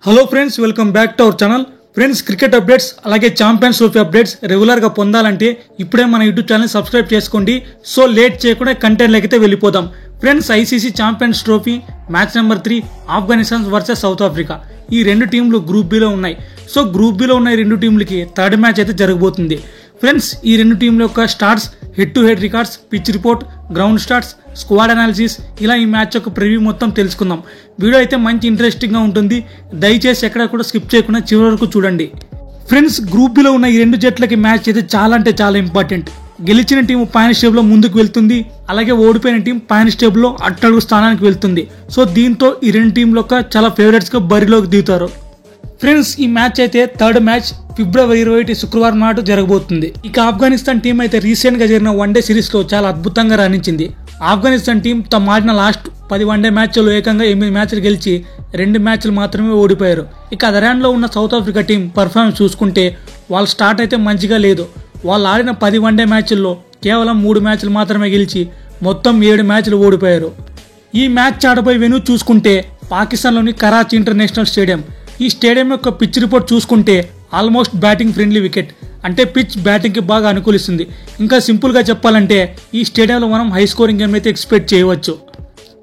Hello friends, welcome back to our channel. Friends, cricket updates అలాగే champions trophy updates రెగ్యులర్గా పొందాలంటే ఇప్పుడే మన యూట్యూబ్ ఛానల్ సబ్స్క్రైబ్ చేసుకోండి. సో లేట్ చేయకుండా కంటెంట్లోకి అయితే వెళ్ళిపోదాం. Friends, ICC champions trophy match number 3 Afghanistan versus south Africa. ఈ రెండు టీంలు గ్రూప్ బిలో ఉన్నాయి. సో గ్రూప్ బిలో ఉన్న ఈ రెండు టీంలకి థర్డ్ మ్యాచ్ అయితే జరగబోతుంది. ఫ్రెండ్స్, ఈ రెండు టీంల యొక్క starts, head to head records, pitch report, ground starts, squad analysis, ఇలా ఈ మ్యాచ్ యొక్క ప్రివ్యూ మొత్తం తెలుసుకుందాం. వీడియో అయితే మంచి ఇంట్రెస్టింగ్గా ఉంటుంది. దయచేసి ఎక్కడ కూడా స్కిప్ చేయకుండా చివరి వరకు చూడండి. ఫ్రెండ్స్, గ్రూప్ బిలో ఉన్న ఈ రెండు జట్లకి మ్యాచ్ అయితే చాలా అంటే చాలా ఇంపార్టెంట్. గెలిచిన టీం పాయింట్స్ టేబుల్లో ముందుకు వెళ్తుంది, అలాగే ఓడిపోయిన టీం పాయింట్స్ టేబుల్లో అట్టడుగు స్థానానికి వెళ్తుంది. సో దీంతో ఈ రెండు టీంల యొక్క చాలా ఫేవరెట్స్గా బరిలోకి దిగుతారు. ఫ్రెండ్స్, ఈ మ్యాచ్ అయితే థర్డ్ మ్యాచ్ ఫిబ్రవరి 21 శుక్రవారం నాటు జరగబోతుంది. ఇక ఆఫ్ఘనిస్తాన్ టీం అయితే రీసెంట్ గా జరిగిన వన్డే సిరీస్ లో చాలా అద్భుతంగా రాణించింది. ఆఫ్ఘనిస్తాన్ టీం తమ ఆడిన లాస్ట్ 10 వన్డే మ్యాచ్లో ఏకంగా 8 మ్యాచ్లు గెలిచి 2 మ్యాచ్లు మాత్రమే ఓడిపోయారు. ఇక అదరాన్ లో ఉన్న సౌత్ ఆఫ్రికా టీం పర్ఫార్మెన్స్ చూసుకుంటే వాళ్ళ స్టార్ట్ అయితే మంచిగా లేదు. వాళ్ళు ఆడిన 10 వన్డే మ్యాచ్ల్లో కేవలం 3 మ్యాచ్లు మాత్రమే గెలిచి మొత్తం 7 మ్యాచ్లు ఓడిపోయారు. ఈ మ్యాచ్ ఆడబోయే వెన్యూ చూసుకుంటే పాకిస్తాన్లోని కరాచీ ఇంటర్నేషనల్ స్టేడియం. ఈ స్టేడియం యొక్క పిచ్ రిపోర్ట్ చూసుకుంటే ఆల్మోస్ట్ బ్యాటింగ్ ఫ్రెండ్లీ వికెట్, అంటే పిచ్ బ్యాటింగ్కి బాగా అనుకూలిస్తుంది. ఇంకా సింపుల్గా చెప్పాలంటే ఈ స్టేడియంలో మనం హై స్కోరింగ్ గేమ్ అయితే ఎక్స్పెక్ట్ చేయవచ్చు.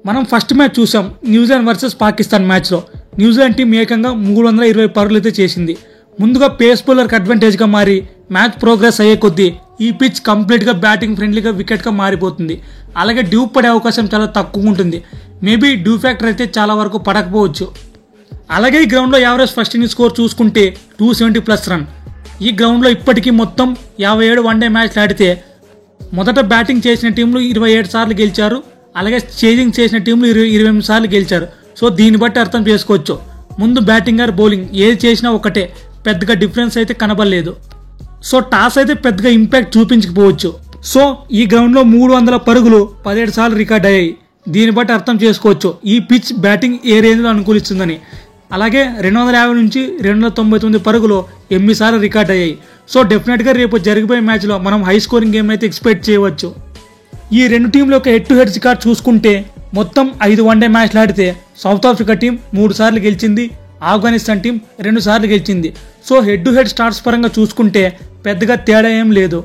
మనం ఫస్ట్ మ్యాచ్ చూసాం న్యూజిలాండ్ వర్సెస్ పాకిస్తాన్ మ్యాచ్లో. న్యూజిలాండ్ టీం ఏకంగా 320 పరుగులు అయితే చేసింది. ముందుగా పేస్ బౌలర్కి అడ్వాంటేజ్గా మారి మ్యాచ్ ప్రోగ్రెస్ అయ్యే కొద్దీ ఈ పిచ్ కంప్లీట్గా బ్యాటింగ్ ఫ్రెండ్లీగా వికెట్గా మారిపోతుంది. అలాగే డ్యూ పడే అవకాశం చాలా తక్కువ ఉంటుంది. మేబీ డ్యూ ఫ్యాక్టర్ అయితే చాలా వరకు పడకపోవచ్చు. అలాగే ఈ గ్రౌండ్లో యావరేజ్ ఫస్ట్ ఇన్నింగ్ స్కోర్ చూసుకుంటే 270+ రన్. ఈ గ్రౌండ్లో ఇప్పటికీ మొత్తం 57 వన్డే మ్యాచ్లు ఆడితే మొదట బ్యాటింగ్ చేసిన టీంలు 27 సార్లు గెలిచారు, అలాగే చేజింగ్ చేసిన టీంలు 28 సార్లు గెలిచారు. సో దీన్ని బట్టి అర్థం చేసుకోవచ్చు, ముందు బ్యాటింగ్ ఆర్ బౌలింగ్ ఏది చేసినా ఒకటే, పెద్దగా డిఫరెన్స్ అయితే కనబడలేదు. సో టాస్ అయితే పెద్దగా ఇంపాక్ట్ చూపించకపోవచ్చు. సో ఈ గ్రౌండ్లో 300 పరుగులు 17 సార్లు రికార్డ్ అయ్యాయి. దీన్ని బట్టి అర్థం చేసుకోవచ్చు ఈ పిచ్ బ్యాటింగ్ ఏ రేంజ్లో అనుకూలిస్తుందని. అలాగే 250 నుంచి 299 పరుగులు 8 సార్లు రికార్డ్ అయ్యాయి. సో డెఫినెట్గా రేపు జరిగిపోయే మ్యాచ్లో మనం హై స్కోరింగ్ గేమ్ అయితే ఎక్స్పెక్ట్ చేయవచ్చు. ఈ రెండు టీంల యొక్క హెడ్ టు హెడ్ రికార్డ్ చూసుకుంటే మొత్తం 5 వన్డే మ్యాచ్లు ఆడితే సౌత్ ఆఫ్రికా టీం 3 సార్లు గెలిచింది, ఆఫ్ఘనిస్తాన్ టీం 2 సార్లు గెలిచింది. So head to head starts పరంగా చూసుకుంటే పెద్దగా తేడా ఏం లేదు.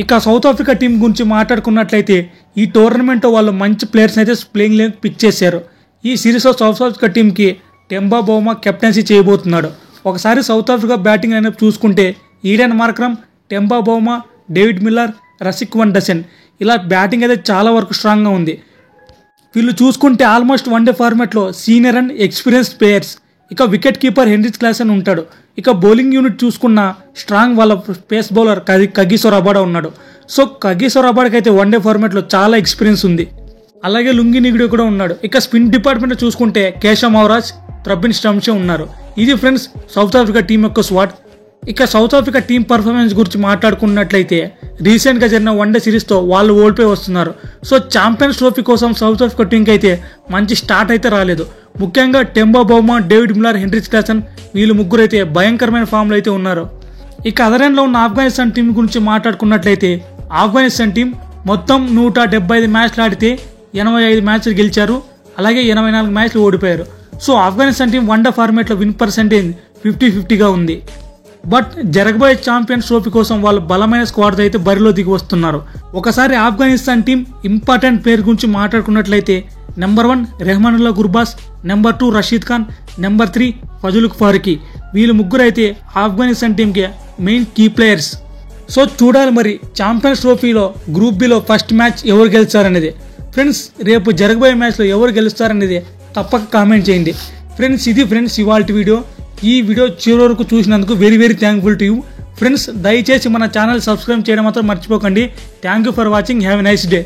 ఇక సౌత్ ఆఫ్రికా టీం గురించి మాట్లాడుకున్నట్లయితే ఈ టోర్నమెంట్లో వాళ్ళు మంచి ప్లేయర్స్ అయితే ప్లేయింగ్ లెవెల్ పిక్ చేశారు. ఈ సిరీస్లో సౌత్ ఆఫ్రికా టీంకి టెంబా బౌమా కెప్టెన్సీ చేయబోతున్నాడు. ఒకసారి సౌత్ ఆఫ్రికా బ్యాటింగ్ లైనప్ చూసుకుంటే Eden Markram, Temba Bavuma, David Miller, Rasikh one Dussen, ఇలా బ్యాటింగ్ అయితే చాలా వరకు స్ట్రాంగ్గా ఉంది. వీళ్ళు చూసుకుంటే ఆల్మోస్ట్ వన్డే ఫార్మాట్లో సీనియర్ అండ్ ఎక్స్పీరియన్స్డ్ ప్లేయర్స్. ఇక వికెట్ కీపర్ హెన్రిచ్ క్లాసెన్ ఉంటాడు. ఇక బౌలింగ్ యూనిట్ చూసుకున్న స్ట్రాంగ్ వాళ్ళ పేస్ బౌలర్ కగిసో రబాడా ఉన్నాడు. సో కగిసో రబాడాకి అయితే వన్డే ఫార్మాట్లో చాలా ఎక్స్పీరియన్స్ ఉంది. అలాగే లుంగి నిగిడి కూడా ఉన్నాడు. ఇక స్పిన్ డిపార్ట్మెంట్ చూసుకుంటే కేశవ్ మహారాజ్, ప్రబిన్ స్టమ్షే ఉన్నారు. ఇది ఫ్రెండ్స్ సౌత్ ఆఫ్రికా టీం యొక్క స్వాడ్. ఇక సౌత్ ఆఫ్రికా టీం పర్ఫార్మెన్స్ గురించి మాట్లాడుకున్నట్లయితే రీసెంట్గా జరిగిన వన్డే సిరీస్తో వాళ్ళు ఓడిపోయి వస్తున్నారు. సో ఛాంపియన్స్ ట్రోఫీ కోసం సౌత్ ఆఫ్రికా టీంకి అయితే మంచి స్టార్ట్ అయితే రాలేదు. ముఖ్యంగా Temba Bavuma, David Miller, Heinrich Klaasen వీళ్ళు ముగ్గురు అయితే భయంకరమైన ఫామ్లో అయితే ఉన్నారు. ఇక అదర్లో ఉన్న ఆఫ్ఘనిస్తాన్ టీం గురించి మాట్లాడుకున్నట్లయితే ఆఫ్ఘనిస్తాన్ టీం మొత్తం 175 మ్యాచ్లు ఆడితే 85 మ్యాచ్లు గెలిచారు, అలాగే 84 మ్యాచ్లు ఓడిపోయారు. సో ఆఫ్ఘనిస్తాన్ టీం వన్డే ఫార్మాట్లో విన్ పర్సెంటేజ్ 50-50గా ఉంది. బట్ జరగబోయే ఛాంపియన్స్ ట్రోఫీ కోసం వాళ్ళు బలమైన స్క్వాడ్ అయితే బరిలో దిగి వస్తున్నారు. ఒకసారి ఆఫ్ఘనిస్తాన్ టీం ఇంపార్టెంట్ ప్లేయర్ గురించి మాట్లాడుకున్నట్లయితే number 1 Rahmanullah Gurbaz, number 2 Rashid Khan, number 3 Fazal Farooqi. వీళ్ళు ముగ్గురు అయితే ఆఫ్ఘనిస్తాన్ టీంకి మెయిన్ కీ ప్లేయర్స్. సో చూడాలి మరి ఛాంపియన్స్ ట్రోఫీలో గ్రూప్ బిలో ఫస్ట్ మ్యాచ్ ఎవరు గెలుస్తారనేది. ఫ్రెండ్స్, రేపు జరగబోయే మ్యాచ్లో ఎవరు గెలుస్తారనేది తప్పక కామెంట్ చేయండి. ఫ్రెండ్స్, ఇది ఫ్రెండ్స్ ఇవాల్టి వీడియో. ఈ వీడియో చివరి వరకు చూసినందుకు very very thankful to you. Friends, దయచేసి మన ఛానల్ సబ్స్క్రైబ్ చేయడం మాత్రం మర్చిపోకండి. Thank you for watching. Have a nice day.